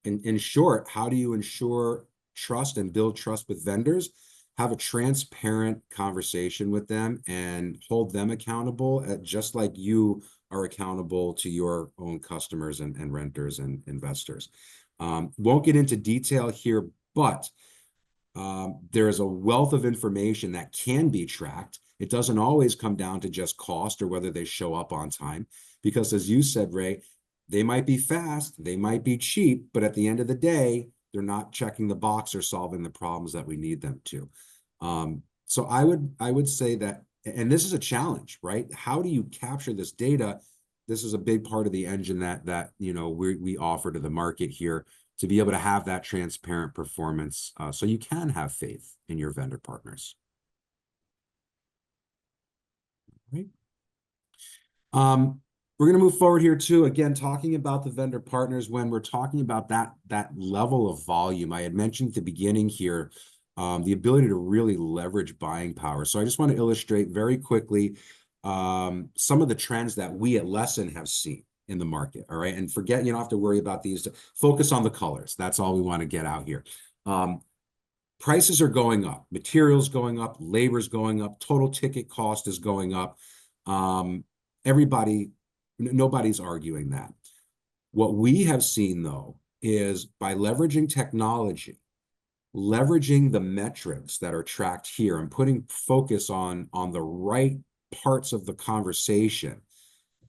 [SPEAKER 1] in short, how do you ensure trust and build trust with vendors? Have a transparent conversation with them and hold them accountable, just like you are accountable to your own customers and renters and investors. Won't get into detail here, but there is a wealth of information that can be tracked. It doesn't always come down to just cost or whether they show up on time, because as you said, Ray, they might be fast, they might be cheap, but at the end of the day, they're not checking the box or solving the problems that we need them to. So I would say that, and this is a challenge, right? How do you capture this data? This is a big part of the engine that we offer to the market here, to be able to have that transparent performance, so you can have faith in your vendor partners. Right. We're going to move forward here too, again, talking about the vendor partners. When we're talking about that level of volume, I had mentioned at the beginning here, the ability to really leverage buying power. So I just want to illustrate very quickly some of the trends that we at Lessen have seen in the market. All right. And forget, you don't have to worry about these. Focus on the colors. That's all we want to get out here. Prices are going up, materials going up, labor's going up, total ticket cost is going up. Nobody's arguing that. What we have seen, though, is by leveraging technology, leveraging the metrics that are tracked here and putting focus on the right parts of the conversation,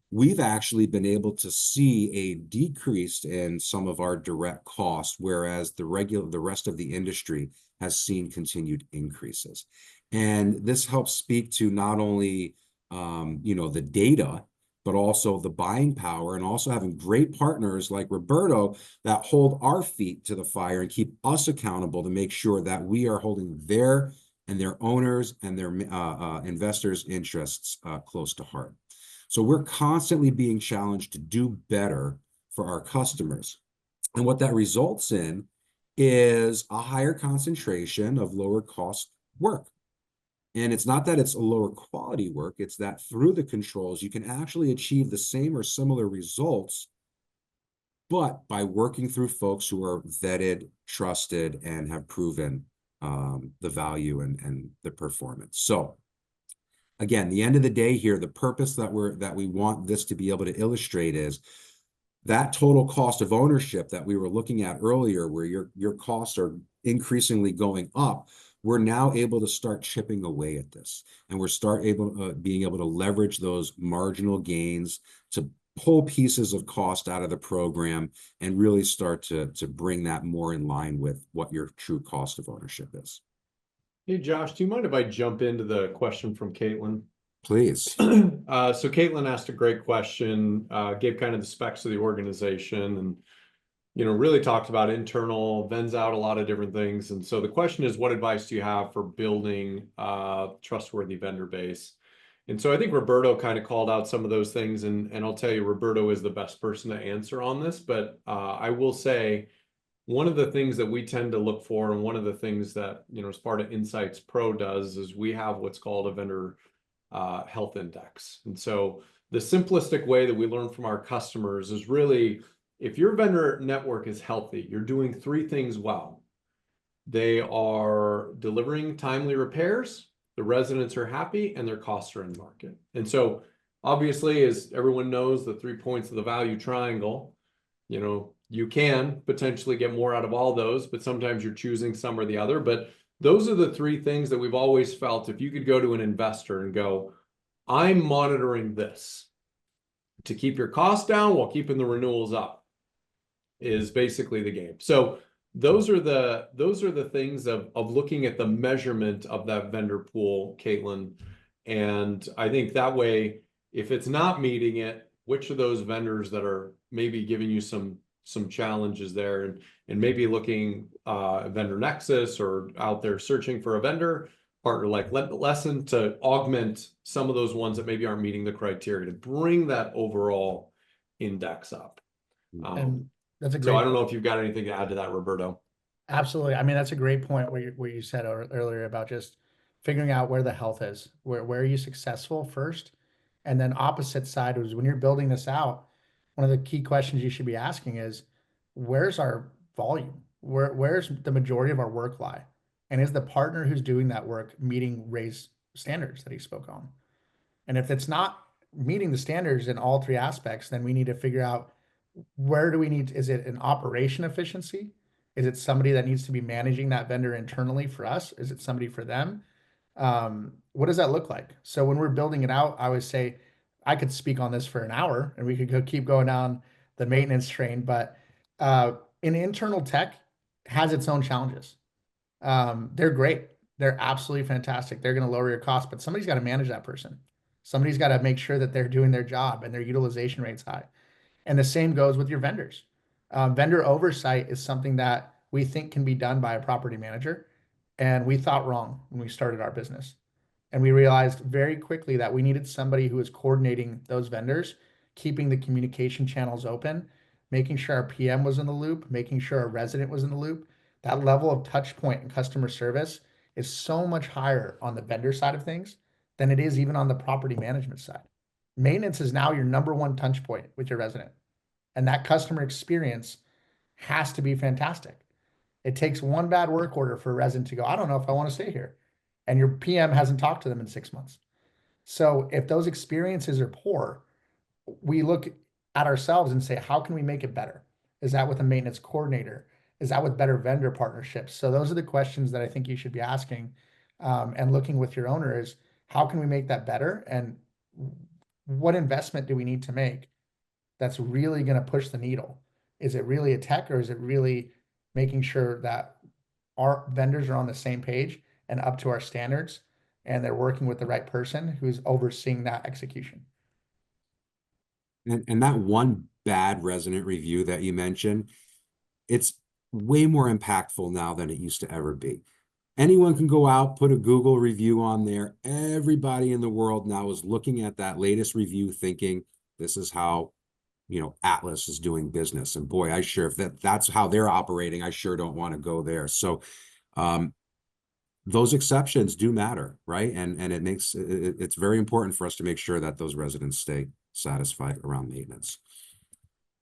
[SPEAKER 1] we've actually been able to see a decrease in some of our direct costs, whereas the rest of the industry has seen continued increases. And this helps speak to not only the data, but also the buying power, and also having great partners like Roberto that hold our feet to the fire and keep us accountable to make sure that we are holding their owners and their investors' interests close to heart. So we're constantly being challenged to do better for our customers. And what that results in is a higher concentration of lower cost work. And it's not that it's a lower quality work, it's that through the controls, you can actually achieve the same or similar results, but by working through folks who are vetted, trusted, and have proven the value and the performance. So again, the end of the day here, the purpose that we want this to be able to illustrate is that total cost of ownership that we were looking at earlier, where your costs are increasingly going up. We're now able to start chipping away at this, and we're being able to leverage those marginal gains to pull pieces of cost out of the program and really start to bring that more in line with what your true cost of ownership is.
[SPEAKER 2] Hey, Josh, do you mind if I jump into the question from Caitlin?
[SPEAKER 1] Please.
[SPEAKER 2] So Caitlin asked a great question, gave kind of the specs of the organization, and really talked about internal, vends out a lot of different things. And so the question is, what advice do you have for building a trustworthy vendor base? And so I think Roberto kind of called out some of those things, and I'll tell you, Roberto is the best person to answer on this. But I will say, one of the things that we tend to look for, and one of the things that as part of Insights Pro does, is we have what's called a vendor health index. And so the simplistic way that we learn from our customers is really, if your vendor network is healthy, you're doing three things well. They are delivering timely repairs, the residents are happy, and their costs are in market. And so obviously, as everyone knows, the 3 points of the value triangle, you can potentially get more out of all those, but sometimes you're choosing some or the other. But those are the three things that we've always felt. If you could go to an investor and go, I'm monitoring this to keep your costs down while keeping the renewals up, is basically the game. So those are the things of looking at the measurement of that vendor pool, Caitlin. And I think that way, if it's not meeting it, which of those vendors that are maybe giving you some challenges there, and maybe looking vendor Nexus, or out there searching for a vendor partner like Lessen to augment some of those ones that maybe aren't meeting the criteria, to bring that overall index up.
[SPEAKER 3] And that's a
[SPEAKER 2] So
[SPEAKER 3] great.
[SPEAKER 2] I don't know if you've got anything to add to that, Roberto.
[SPEAKER 3] Absolutely. I mean, that's a great point where you said earlier about just figuring out where the health is. Where are you successful first? And then opposite side was, when you're building this out, one of the key questions you should be asking is, where's our volume? Where's the majority of our work lie? And is the partner who's doing that work meeting raised standards that he spoke on? And if it's not meeting the standards in all three aspects, then we need to figure out, where do we need, is it an operation efficiency? Is it somebody that needs to be managing that vendor internally for us? Is it somebody for them? What does that look like? So when we're building it out, I always say, I could speak on this for an hour and we could keep going down the maintenance train, but an internal tech has its own challenges. They're great. They're absolutely fantastic. They're going to lower your cost, but somebody's got to manage that person. Somebody's got to make sure that they're doing their job and their utilization rate's high. And the same goes with your vendors. Vendor oversight is something that we think can be done by a property manager. And we thought wrong when we started our business. And we realized very quickly that we needed somebody who was coordinating those vendors, keeping the communication channels open, making sure our PM was in the loop, making sure our resident was in the loop. That level of touch point and customer service is so much higher on the vendor side of things than it is even on the property management side. Maintenance is now your number one touch point with your resident. And that customer experience has to be fantastic. It takes one bad work order for a resident to go, I don't know if I want to stay here. And your PM hasn't talked to them in 6 months. So if those experiences are poor, we look at ourselves and say, how can we make it better? Is that with a maintenance coordinator? Is that with better vendor partnerships? So those are the questions that I think you should be asking, and looking with your owner is, how can we make that better? And what investment do we need to make that's really going to push the needle? Is it really a tech, or is it really making sure that our vendors are on the same page and up to our standards, and they're working with the right person who's overseeing that execution?
[SPEAKER 1] And that one bad resident review that you mentioned, it's way more impactful now than it used to ever be. anyone can go out, put a Google review on there. Everybody in the world now is looking at that latest review thinking, this is how, Atlas is doing business. And boy, if that's how they're operating, I sure don't want to go there. So those exceptions do matter, right? And it's very important for us to make sure that those residents stay satisfied around maintenance.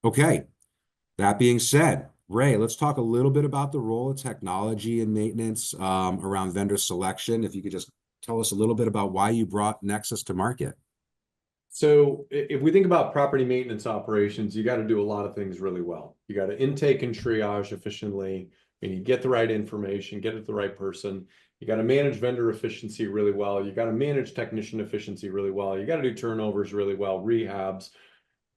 [SPEAKER 1] Okay, that being said, Ray, let's talk a little bit about the role of technology and maintenance around vendor selection. If you could just tell us a little bit about why you brought Nexus to market.
[SPEAKER 2] So if we think about property maintenance operations, you got to do a lot of things really well. You got to intake and triage efficiently, and you get the right information, get it to the right person. You got to manage vendor efficiency really well. You got to manage technician efficiency really well. You got to do turnovers really well, rehabs.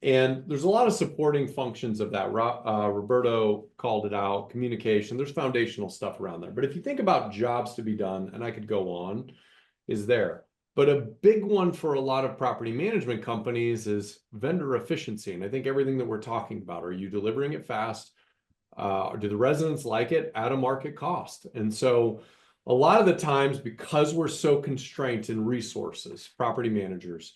[SPEAKER 2] And there's a lot of supporting functions of that. Roberto called it out, communication. There's foundational stuff around there. But if you think about jobs to be done, and I could go on, is there. But a big one for a lot of property management companies is vendor efficiency. And I think everything that we're talking about, are you delivering it fast? Do the residents like it at a market cost? And so a lot of the times, because we're so constrained in resources, property managers,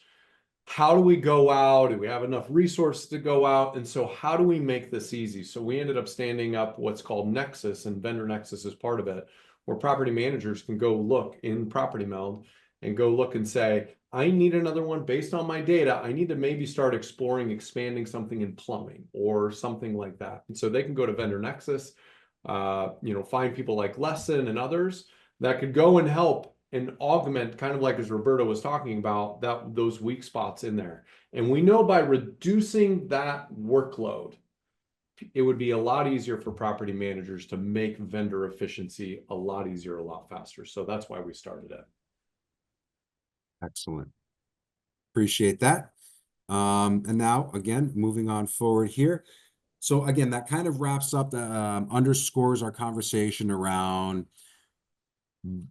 [SPEAKER 2] how do we go out? Do we have enough resources to go out? And so how do we make this easy? So we ended up standing up what's called Nexus, and Vendor Nexus is part of it, where property managers can go look in Property Meld and go look and say, I need another one based on my data. I need to maybe start exploring expanding something in plumbing or something like that. And so they can go to Vendor Nexus, find people like Lessen and others that could go and help and augment, kind of like as Roberto was talking about, those weak spots in there. And we know by reducing that workload, it would be a lot easier for property managers to make vendor efficiency a lot easier, a lot faster. So that's why we started it.
[SPEAKER 1] Excellent. Appreciate that. And now, again, moving on forward here. So again, that kind of wraps up, underscores our conversation around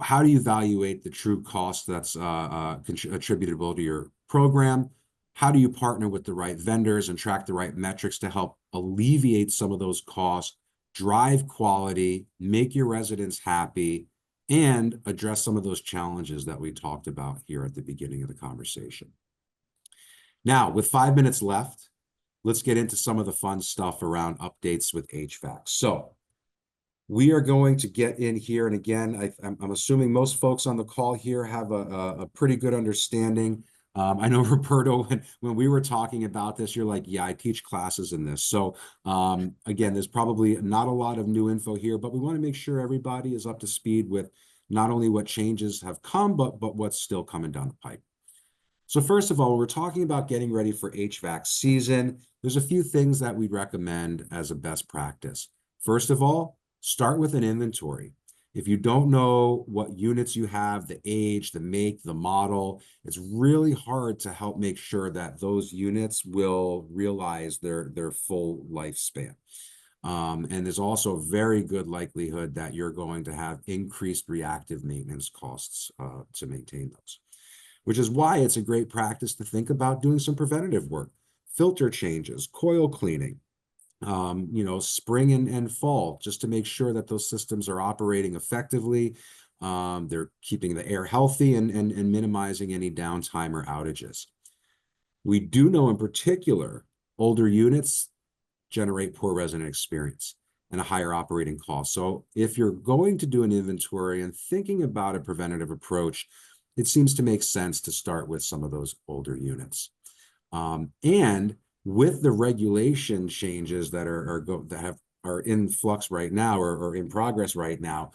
[SPEAKER 1] how do you evaluate the true cost that's attributable to your program? How do you partner with the right vendors and track the right metrics to help alleviate some of those costs, drive quality, make your residents happy, and address some of those challenges that we talked about here at the beginning of the conversation? Now, with 5 minutes left, let's get into some of the fun stuff around updates with HVAC. So we are going to get in here, and again, I'm assuming most folks on the call here have a pretty good understanding. I know, Roberto, when we were talking about this, you're like, yeah, I teach classes in this. So again, there's probably not a lot of new info here, but we want to make sure everybody is up to speed with not only what changes have come, but what's still coming down the pipe. So first of all, when we're talking about getting ready for HVAC season, there's a few things that we'd recommend as a best practice. First of all, start with an inventory. If you don't know what units you have, the age, the make, the model, it's really hard to help make sure that those units will realize their full lifespan. And there's also a very good likelihood that you're going to have increased reactive maintenance costs to maintain those, which is why it's a great practice to think about doing some preventative work, filter changes, coil cleaning, spring and fall, just to make sure that those systems are operating effectively. They're keeping the air healthy and minimizing any downtime or outages. We do know in particular, older units generate poor resident experience and a higher operating cost. So if you're going to do an inventory and thinking about a preventative approach, it seems to make sense to start with some of those older units. And with the regulation changes that are in flux right now or in progress right now,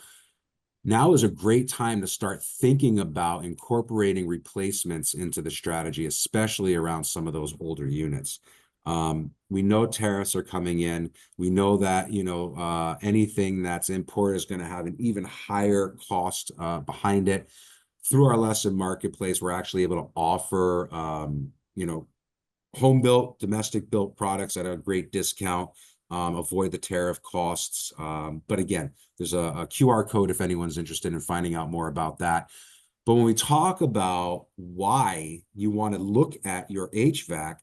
[SPEAKER 1] now is a great time to start thinking about incorporating replacements into the strategy, especially around some of those older units. We know tariffs are coming in. We know that anything that's imported is going to have an even higher cost behind it. Through our Lessen marketplace, we're actually able to offer home-built, domestic-built products at a great discount, avoid the tariff costs. But again, there's a QR code if anyone's interested in finding out more about that. But when we talk about why you want to look at your HVAC,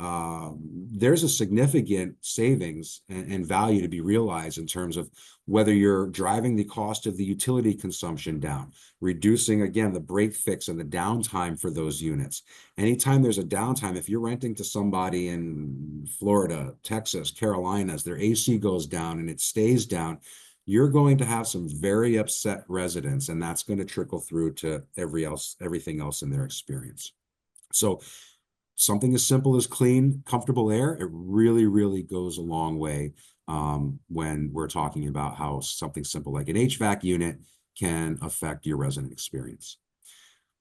[SPEAKER 1] there's a significant savings and value to be realized in terms of whether you're driving the cost of the utility consumption down, reducing, again, the break fix and the downtime for those units. Anytime there's a downtime, if you're renting to somebody in Florida, Texas, Carolinas, their AC goes down and it stays down, you're going to have some very upset residents, and that's going to trickle through to everything else in their experience. So something as simple as clean, comfortable air, it really, really goes a long way when we're talking about how something simple like an HVAC unit can affect your resident experience.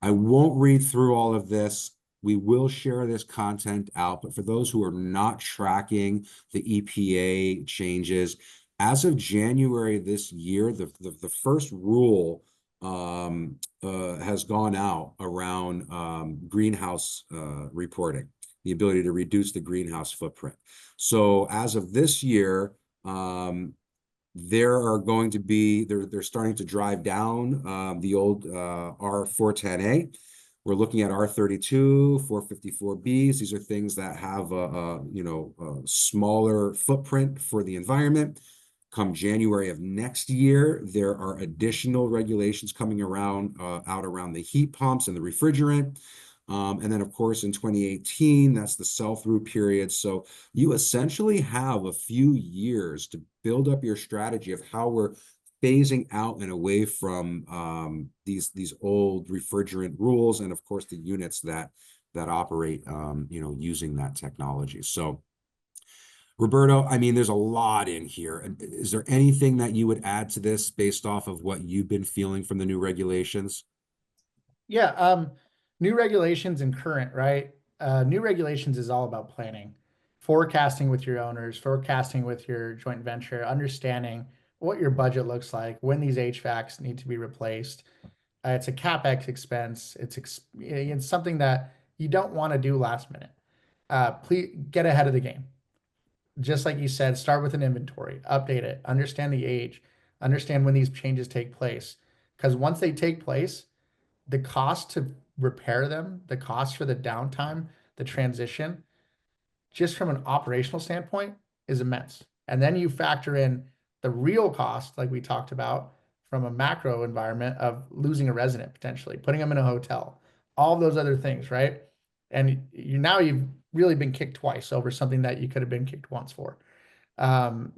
[SPEAKER 1] I won't read through all of this. We will share this content out, but for those who are not tracking the EPA changes, as of January this year, the first rule has gone out around greenhouse reporting, the ability to reduce the greenhouse footprint. So as of this year, there are going to be, they're starting to drive down the old R410A. We're looking at R32, 454Bs. These are things that have a smaller footprint for the environment. Come January of next year, there are additional regulations coming around out around the heat pumps and the refrigerant. And then, of course, in 2018, that's the sell-through period. So you essentially have a few years to build up your strategy of how we're phasing out and away from these old refrigerant rules, and of course the units that operate using that technology. So Roberto, I mean, there's a lot in here. Is there anything that you would add to this based off of what you've been feeling from the new regulations?
[SPEAKER 3] Yeah, new regulations and current, right? New regulations is all about planning, forecasting with your owners, forecasting with your joint venture, understanding what your budget looks like, when these HVACs need to be replaced. It's a CapEx expense. It's something that you don't want to do last minute. Please get ahead of the game. Just like you said, start with an inventory, update it, understand the age, understand when these changes take place. Because once they take place, the cost to repair them, the cost for the downtime, the transition, just from an operational standpoint, is immense. And then you factor in the real cost, like we talked about, from a macro environment of losing a resident potentially, putting them in a hotel, all those other things, right? And you've really been kicked twice over something that you could have been kicked once for.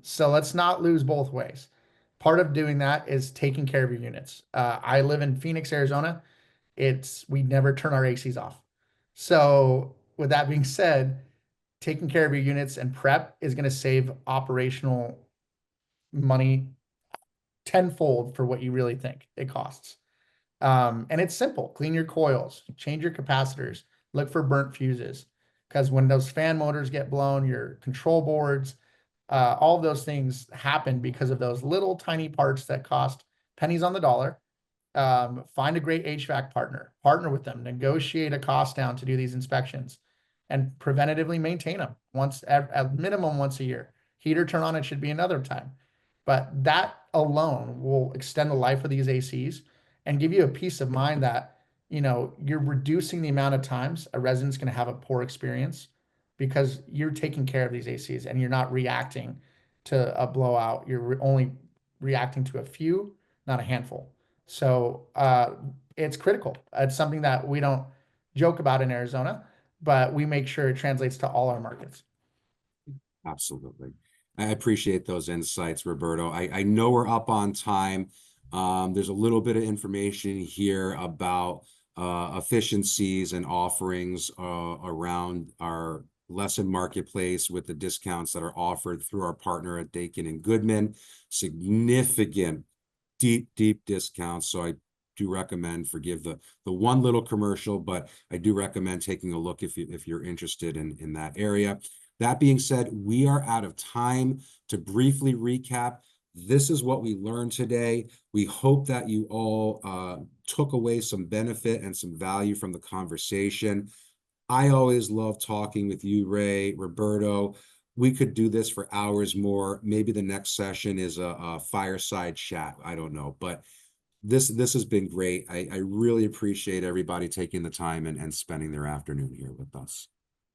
[SPEAKER 3] So let's not lose both ways. Part of doing that is taking care of your units. I live in Phoenix, Arizona. We never turn our ACs off. So with that being said, taking care of your units and prep is going to save operational money tenfold for what you really think it costs. And it's simple. Clean your coils, change your capacitors, look for burnt fuses. Because when those fan motors get blown, your control boards, all of those things happen because of those little tiny parts that cost pennies on the dollar. Find a great HVAC partner with them, negotiate a cost down to do these inspections, and preventatively maintain them at minimum once a year. Heater turn on, it should be another time. But that alone will extend the life of these ACs and give you a peace of mind that you're reducing the amount of times a resident's going to have a poor experience because you're taking care of these ACs and you're not reacting to a blowout. You're only reacting to a few, not a handful. So it's critical. It's something that we don't joke about in Arizona, but we make sure it translates to all our markets.
[SPEAKER 1] Absolutely. I appreciate those insights, Roberto. I know we're up on time. There's a little bit of information here about efficiencies and offerings around our Lessen marketplace with the discounts that are offered through our partner at Dakin and Goodman. Significant, deep discounts. So I do recommend, forgive the one little commercial, but I do recommend taking a look if you're interested in that area. That being said, we are out of time. To briefly recap, this is what we learned today. We hope that you all took away some benefit and some value from the conversation. I always love talking with you, Ray, Roberto. We could do this for hours more. Maybe the next session is a fireside chat. I don't know, but this has been great. I really appreciate everybody taking the time and spending their afternoon here with us.